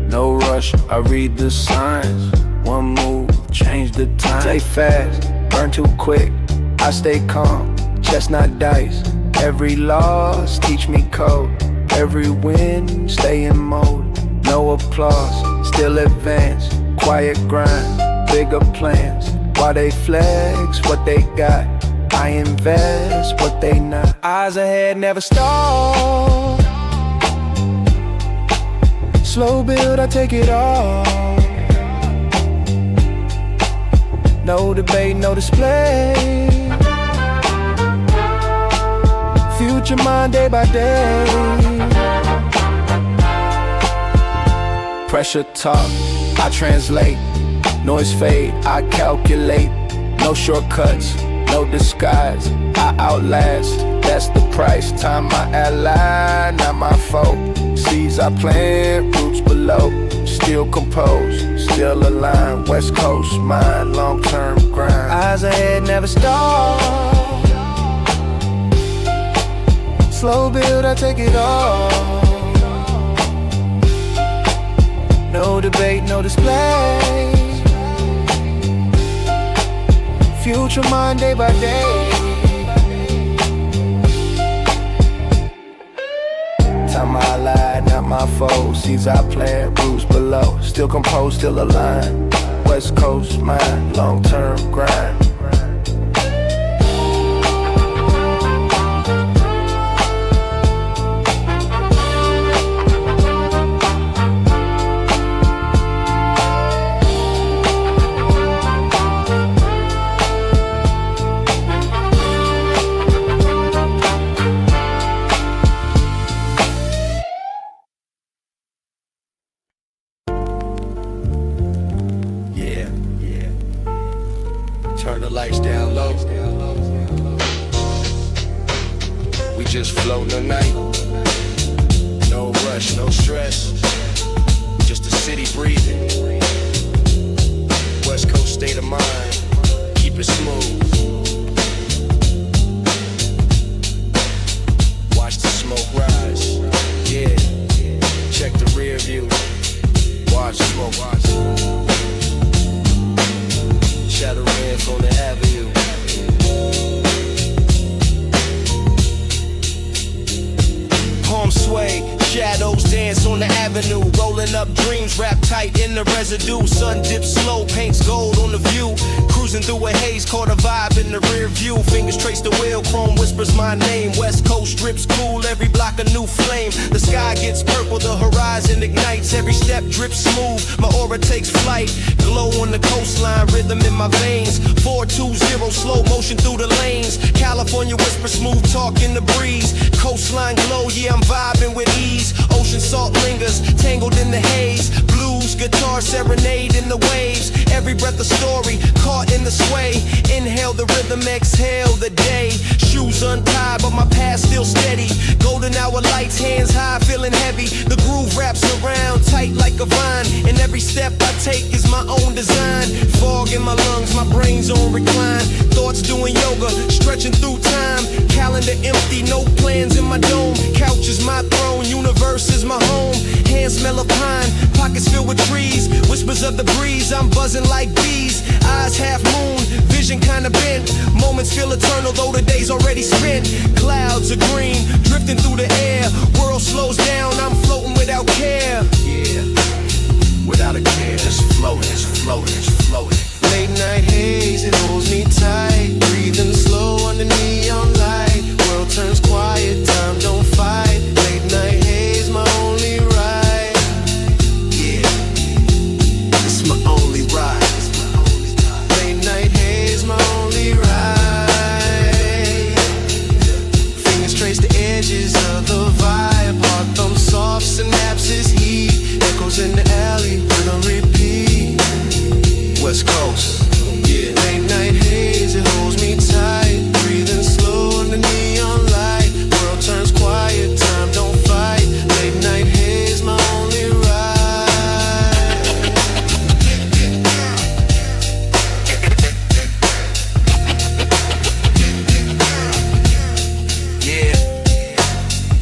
No rush, I read the signs. One move, change the time. Stay fast, burn too quick. I stay calm, chestnut dice. Every loss teach me code. Every win, stay in mode. No applause, still advance. Quiet grind, bigger plans. While they flex what they got, I invest what they not. Eyes ahead, never stall. Slow build, I take it all. No debate, no display. Future mind day by day. Pressure talk, I translate. Noise fade, I calculate. No shortcuts, no disguise. I outlast, that's the price. Time my ally, not my foe. Seeds I plant, roots below. Still composed, still aligned. West Coast mind, long-term grind. Eyes ahead, never stall. Slow build, I take it all. No debate, no display. Future mind day by day. Time my ally, not my foe. Seeds I plant, roots below. Still composed, still aligned. West Coast mind, long-term grind. Turn the lights down low. We just floating tonight. No rush, no stress. Just a city breathing. West Coast state of mind. Keep it smooth. Watch the smoke rise. Yeah. Check the rear view. Watch smoke rise. Shadow red on the avenue. Palm sway, shadows dance on the avenue. Rolling up dreams, wrapped tight in the residue. Sun dips slow, paints gold on the view. Cruising through a haze, caught a vibe in the rear view. Fingers trace the wheel, chrome whispers my name. West Coast drips cool, every block a new flame. The sky gets purple, the horizon ignites. Every step drips smooth, my aura takes flight. Glow on the coastline, rhythm in my veins. 4 420, slow motion through the lanes. California whisper, smooth talk in the breeze. Coastline glow, yeah, I'm vibing with ease. Ocean salt lingers, tangled in the haze. Blues, guitar, serenade in the waves. Every breath a story, caught in the sway. Inhale the rhythm, exhale the day. Shoes untied, but my past still steady. Golden hour lights, hands high, feeling heavy. The groove wraps around, tight like a vine. And every step I take is my own design. Fog in my lungs, my brain's on recline. Thoughts doing yoga, stretching through time. Calendar empty, no plans in my dome. Couch is my throne, universe is my home. Hands smell of pine, pockets filled with trees. Whispers of the breeze, I'm buzzing like bees. Eyes half moon, vision kinda bent. Moments feel eternal, though the day's already spent. Clouds are green, drifting through the air. World slows down, I'm floating without care. Yeah, without a care, just floating, just floating, just floating. Late night haze, it holds me tight. Breathing slow under neon light. World turns quiet, time don't fight. Late night haze, my only ride. Yeah, it's my only ride. Late night haze, my only ride. Fingers trace the edges of the vibe. Heart thumb soft, synapses heat. Echoes in the alley, rhythm repeat. West Coast. Yeah. Late night haze, it holds me tight. Breathing slow under neon light. World turns quiet, time don't fight. Late night haze, my only ride. Yeah,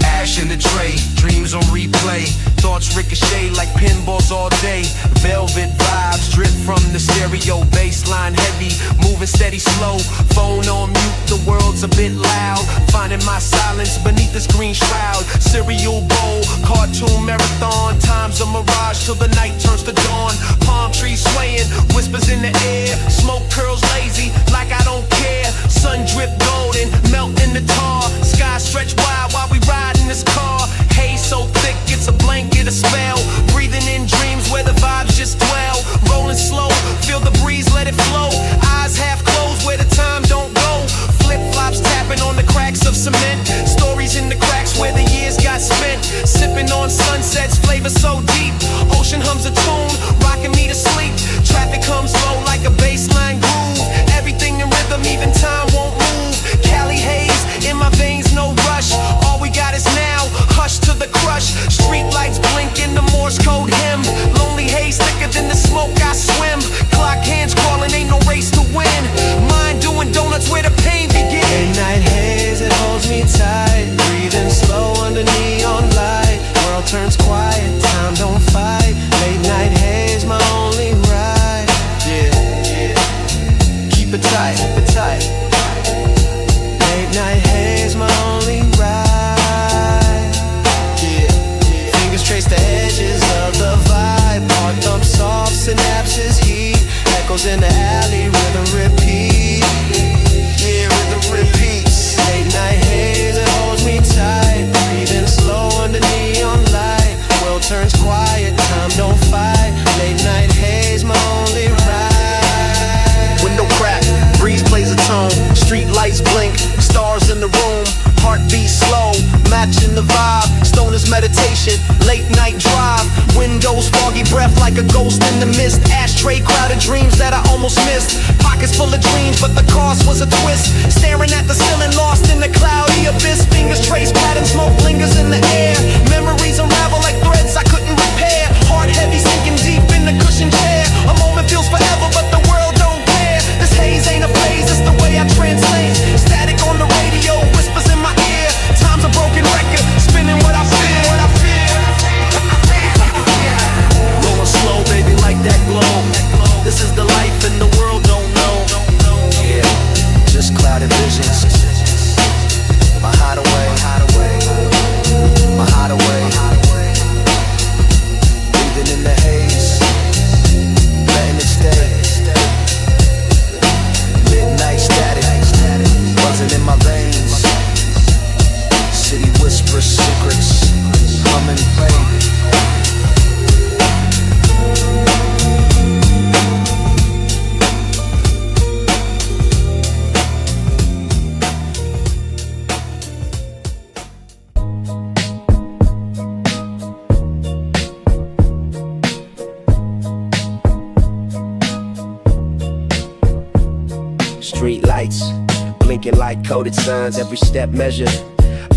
ash in the tray, dreams on replay. Thoughts ricochet like pinballs all day. Velvet vibes drip from the stereo. Baseline heavy, moving steady slow. Phone on mute, the world's a bit loud. Finding my silence beneath this green shroud. Cereal bowl, cartoon marathon. Time's a mirage till the night turns to dawn. Palm trees swaying, whispers in the air. Smoke curls lazy, like I don't care. Sun drip golden, melt in the tar. Sky stretch wide while we ride in this car. Haze so thick, it's a blanket, a spell. Breathing in dreams where the vibes just dwell. Rolling slow, feel the breeze, let it flow. Eyes half closed where the time don't go. Flip-flops tapping on the cracks of cement. Stories in the cracks where the years got spent. Sipping on sunsets, flavor so deep. Ocean hums a tune, rocking me to sleep. Traffic comes low like a baseline groove. Everything in rhythm, even time won't move. Cali haze, in my veins, no rush. All we got is now, hush to the crush. Street lights blink in the Morse code hymn. Lonely haze thicker than the smoke I swim. Clock hands crawling, ain't no race to win. Mind doing donuts where the pain begins. Late night haze, it holds me tight. Breathing slow under neon light. World turns quiet, time don't fight. Late night haze, my only ride. Yeah, yeah. Keep it tight, keep it tight. Late night haze, my only ride. Yeah, yeah. Fingers trace the edges of the vibe. Heart thump soft, synapses heat. Echoes in the alley, rhythm repeat. Yeah, rhythm repeats. Late night haze, it holds me tight. Breathing slow under neon light. World turns quiet, time don't fight. Late night haze, my only ride. Window crack, breeze plays a tone. Street lights blink, stars in the room. Heartbeat slow, matching the vibe. Stoner's meditation, late night drive. Windows foggy breath like a ghost in the mist. Ashtray crowded dreams that I almost missed. Pockets full of dreams, but the cost was a twist. Staring at the ceiling, lost in the cloudy abyss. Fingers trace pattern, smoke lingers in the air. Memories unravel like threads I couldn't repair. Heart heavy, sinking deep in the cushioned chair. A moment feels forever, but the world don't care. This haze ain't a phase, it's the way I translate. Static on the radio, whispers in my ear. Time's a broken record, spinning what I feel. Rolling slow, baby, like that glow. This is the life and the world don't know. Yeah, just clouded visions. My hideaway, my hideaway. Breathing in the haze. street lights, blinking like coded signs, every step measured.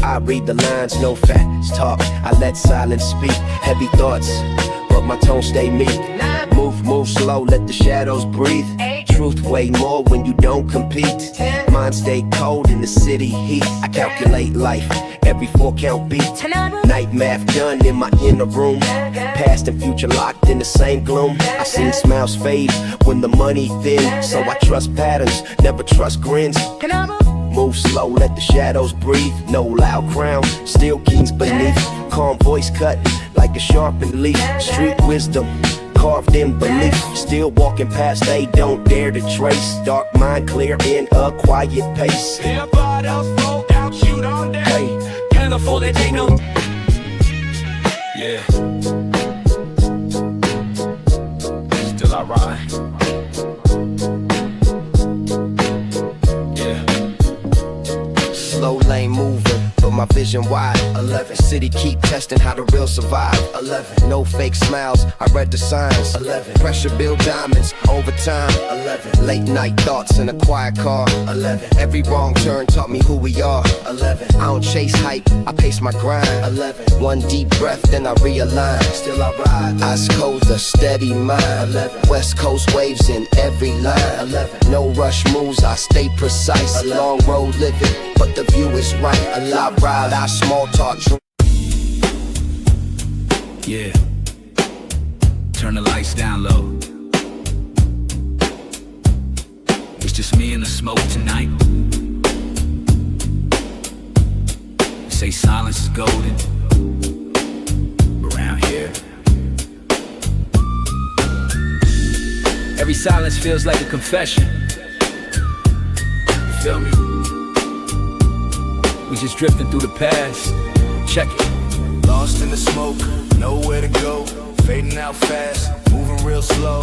I read the lines, no fast talk, I let silence speak. Heavy thoughts, but my tone stay meek. Move slow, let the shadows breathe. Truth weigh more when you don't compete. Mind stay cold in the city heat. I calculate life, every 4-count beat. Night math done in my inner room. Past and future locked in the same gloom. I seen smiles fade when the money thin. So I trust patterns, never trust grins. Move slow, let the shadows breathe. No loud crown, still kings beneath. Calm voice cut like a sharpened leaf. Street wisdom carved in belief. Still walking past, they don't dare to trace. Dark mind clear in a quiet pace. Everybody else roll out, shoot on down. Hey, Can't afford it, ain't no. Yeah. Still I ride. slow lane moving, but my vision wide. 11, city keep testing how the real survive. 11, no fake smiles, I read the signs. 11, pressure build diamonds over time. 11, late night thoughts in a quiet car. 11, every wrong turn taught me who we are. 11, I don't chase hype, I pace my grind. 11, one deep breath, then I realign. Still I ride, eyes closed, a steady mind. 11, West Coast waves in every line. 11, no rush moves, I stay precise. 11, long road living, but the view is right. A lot ride, I small talk. Yeah. Turn the lights down low. It's just me and the smoke tonight. They say silence is golden around here. Every silence feels like a confession. You feel me? We just drifting through the past. Check it. Lost in the smoke, nowhere to go. Fading out fast, moving real slow.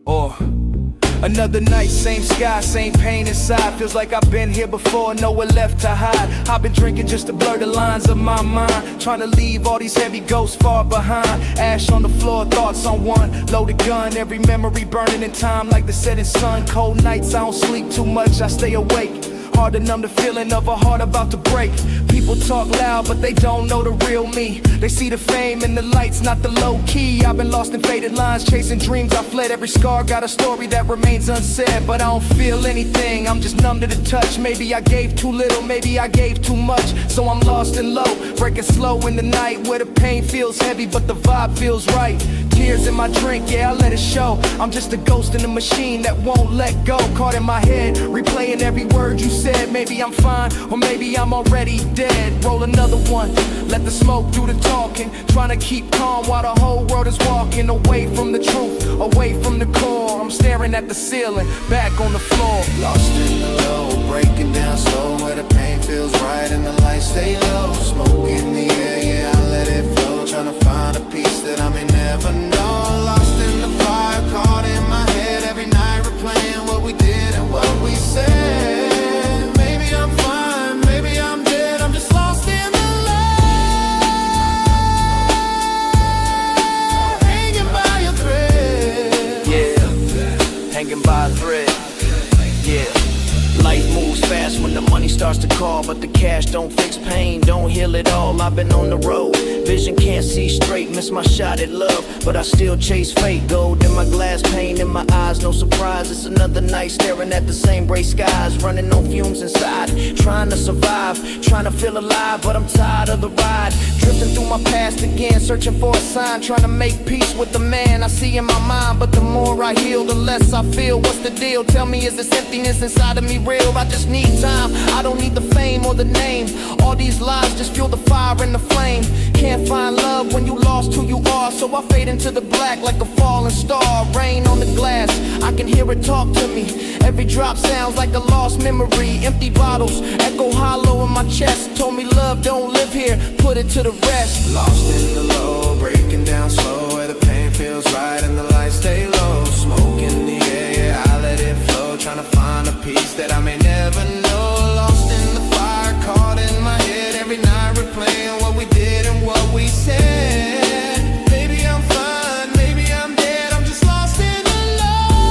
Or another night, same sky, same pain inside. Feels like I've been here before, nowhere left to hide. I've been drinking just to blur the lines of my mind, trying to leave all these heavy ghosts far behind. Ash on the floor, thoughts on one loaded gun. Every memory burning in time like the setting sun. Cold nights, I don't sleep too much, I stay awake. Hard to numb the feeling of a heart about to break. People talk loud, but they don't know the real me. They see the fame and the lights, not the low key. I've been lost in faded lines, chasing dreams. I fled, every scar got a story that remains unsaid. But I don't feel anything, I'm just numb to the touch. Maybe I gave too little, maybe I gave too much. So I'm lost and low, breaking slow in the night, where the pain feels heavy, but the vibe feels right. Tears in my drink, yeah, I let it show. I'm just a ghost in a machine that won't let go. Caught in my head, replaying every word you said. Maybe I'm fine, or maybe I'm already dead. Roll another one, let the smoke do the talking. Trying to keep calm while the whole world is walking away from the truth, away from the core. I'm staring at the ceiling, back on the floor. Lost in the low, breaking down slow, where the pain feels right and the lights stay low. Smoke in the air, yeah, I let it flow. Trying to find a piece that I may never know. Lost in the fire, caught in my head every night, replaying what we did and what we said. Maybe I'm fine, maybe I'm dead, I'm just lost in the light, hanging by a thread. Yeah, hanging by a thread. Yeah. Life moves fast when the money starts to call, but the cash don't fix pain, don't heal it all. I've been on the road, vision can't see straight, miss my shot at love, but I still chase fate. Gold in my glass, pain in my eyes, no surprise. It's another night staring at the same gray skies, running on fumes inside, trying to survive, trying to feel alive, but I'm tired of the ride. Drifting through my past again, searching for a sign, trying to make peace with the man I see in my mind. But the more I heal, the less I feel. What's the deal? Tell me, is this emptiness inside of me real? I just need time, I don't need the fame or the name. All these lies just fuel the fire and the flame. Can't find love when you lost who you are, so I fade into the black like a falling star. Rain on the glass, I can hear it talk to me. Every drop sounds like a lost memory. Empty bottles echo hollow in my chest. Told me love don't live here, put it to the rest. Lost in the low, breaking down slow, where the pain feels right and the lights stay low. Smoke in the air, yeah, I let it flow. Trying to find a piece that I may never know. Lost in the fire, caught in my head every night, replaying what we did and what we said. Maybe I'm fine, maybe I'm dead, I'm just lost in the light,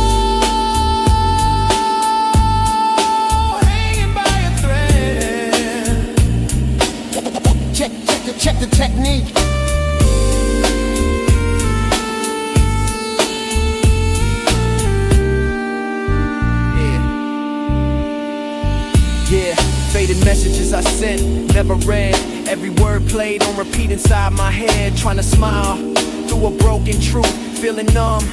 never read. Every word played on repeat inside my head. Trying to smile through a broken truth, feeling numb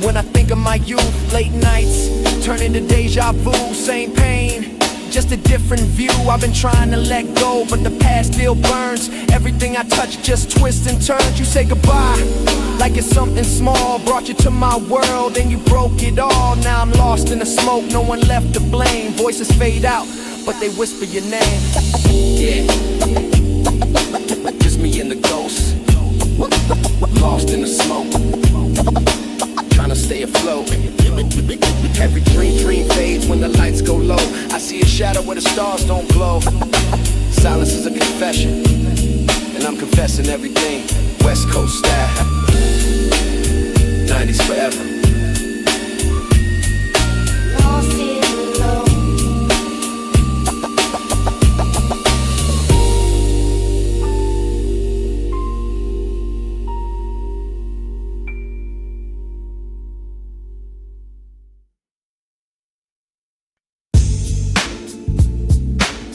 when I think of my youth. Late nights turn into deja vu, same pain, just a different view. I've been trying to let go, but the past still burns. Everything I touch just twists and turns. You say goodbye like it's something small, brought you to my world and you broke it all. Now I'm lost in the smoke, no one left to blame. Voices fade out, but they whisper your name. Yeah, just me and the ghost, lost in the smoke, trying to stay afloat. Every dream fades when the lights go low. I see a shadow where the stars don't glow. Silence is a confession, and I'm confessing everything. West Coast style, 90s forever. Lost in the glow.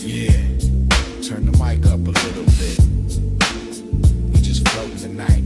Yeah, turn the mic up a little bit. We just floating tonight.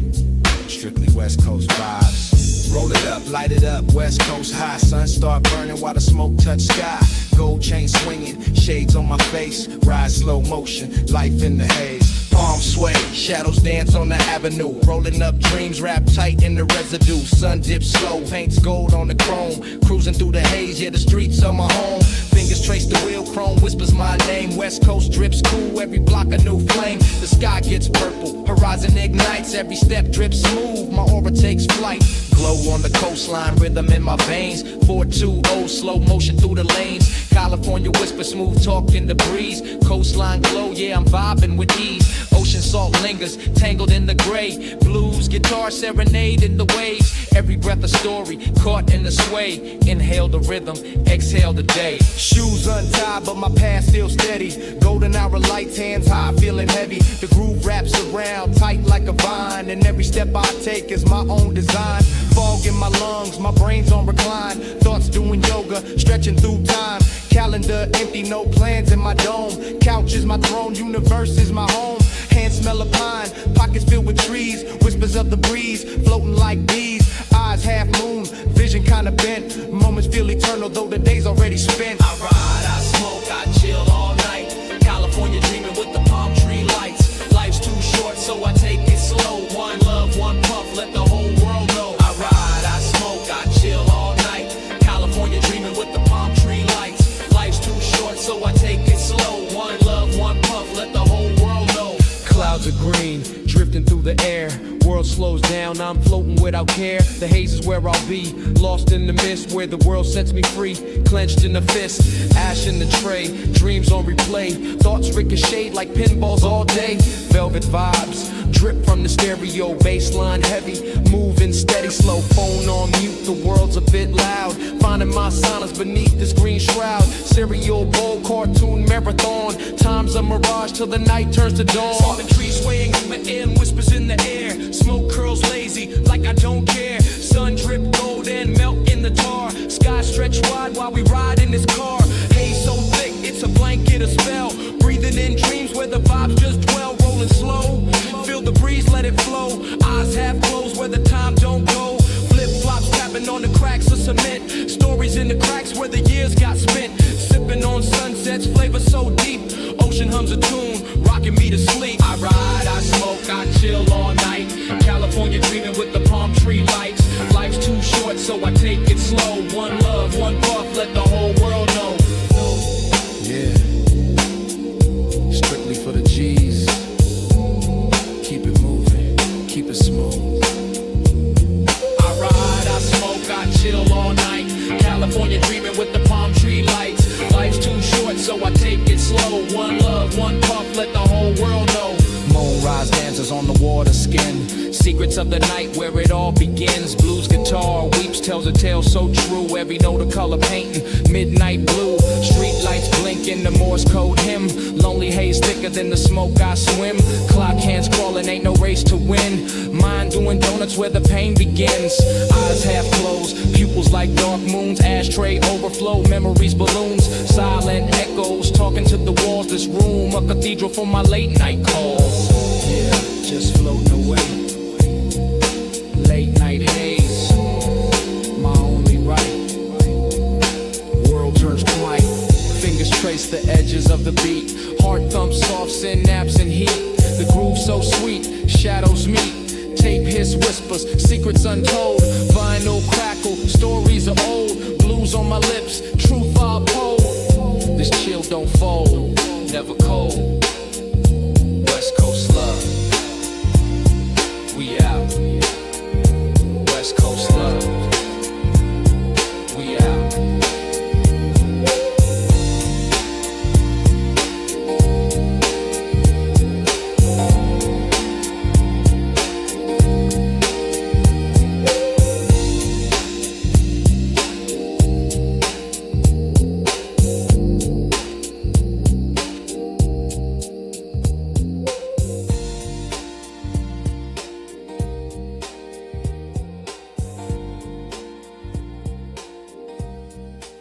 Strictly West Coast vibes. Roll it up, light it up, West Coast high. Sun start burning while the smoke touch sky. Gold chain swinging, shades on my face. Ride slow motion, life in the haze. Palm sway, shadows dance on the avenue. Rolling up dreams, wrapped tight in the residue. Sun dips slow, paints gold on the chrome. Cruising through the haze, yeah, the streets are my home. Fingers trace the wheel, chrome whispers my name. West Coast drips cool, every block a new flame. The sky gets purple, horizon ignites. Every step drips smooth, my aura takes flight. Glow on the coastline, rhythm in my veins. 420, slow motion through the lanes. California whisper, smooth talk in the breeze. Coastline glow, yeah, I'm vibing with ease. Ocean salt lingers, tangled in the gray. Blues, guitar serenade in the waves. Every breath a story, caught in the sway. Inhale the rhythm, exhale the day. Shoes untied, but my past still steady. Golden hour lights, hands high, feeling heavy. The groove wraps around, tight like a vine. And every step I take is my own design. Fog in my lungs, my brain's on recline. Thoughts doing yoga, stretching through time. Calendar empty, no plans in my dome. Couch is my throne, universe is my home. Hands smell of pine, pockets filled with trees. Whispers of the breeze, floating like bees. Eyes half moon, vision kinda bent. Moments feel eternal, though the day's already spent. I ride, I smoke, I chill all night. California dreaming with the palm tree lights. Life's too short, so I take it slow. One love, one puff, let the whole world know. I ride, I smoke, I chill all night. California dreaming with the palm tree lights. Life's too short, so I take it slow. One love, one puff, let the whole world know. Clouds are green, drifting through the air. World slows down, I'm floating without care. The haze is where I'll be, lost in the mist where the world sets me free. Clenched in a fist, ash in the tray, dreams on replay. Thoughts ricochet like pinballs all day. Velvet vibes, drip from the stereo, baseline heavy. Moving steady, slow, phone on mute, the world's a bit loud. Finding my silence beneath this green shroud. Cereal bowl, cartoon marathon. Time's a mirage till the night turns to dawn. Saw the trees swaying in my ear, whispers in the air. Smoke curls lazy, like I don't care. Sun drip gold and melt in the tar. Sky stretch wide while we ride in this car. Haze so thick, it's a blanket, a spell. Breathing in dreams where the vibes just dwell. Rolling slow, feel the breeze, let it flow. Eyes half closed where the time don't go. Flip-flops tapping on the cracks of cement. Stories in the cracks where the years got spent. Sipping on sunsets, flavor so deep. Ocean hums a tune, rocking me to sleep. I ride, I smoke, I chill all night. California dreaming with the palm tree lights. Life's too short, so I take it slow. One love, one puff, let the whole world know. Yeah, strictly for the G's. Keep it moving, keep it smooth. I ride, I smoke, I chill all night. California dreaming with the palm tree lights. Life's too short, so I take it slow. One love, one puff, let the whole world know. Moonrise dances on the water skin. Secrets of the night where it all begins. Blues guitar weeps, tells a tale so true. Every note a color painting, midnight blue. Street lights blinking, the Morse code hymn. Lonely haze thicker than the smoke I swim. Clock hands crawling, ain't no race to win. Mind doing donuts where the pain begins. Eyes half closed, pupils like dark moons. Ashtray overflow, memories balloons. Silent echoes talking to the walls. This room a cathedral for my late night calls. Yeah, just floating away. Late night haze, my only right. World turns quiet. Fingers trace the edges of the beat. Heart thumps soft, synapse and heat. The groove so sweet, shadows meet. Tape hiss whispers, secrets untold. Vinyl crackle, stories are old. Blues on my lips, truth I uphold. This chill don't fold, never cold. West Coast love.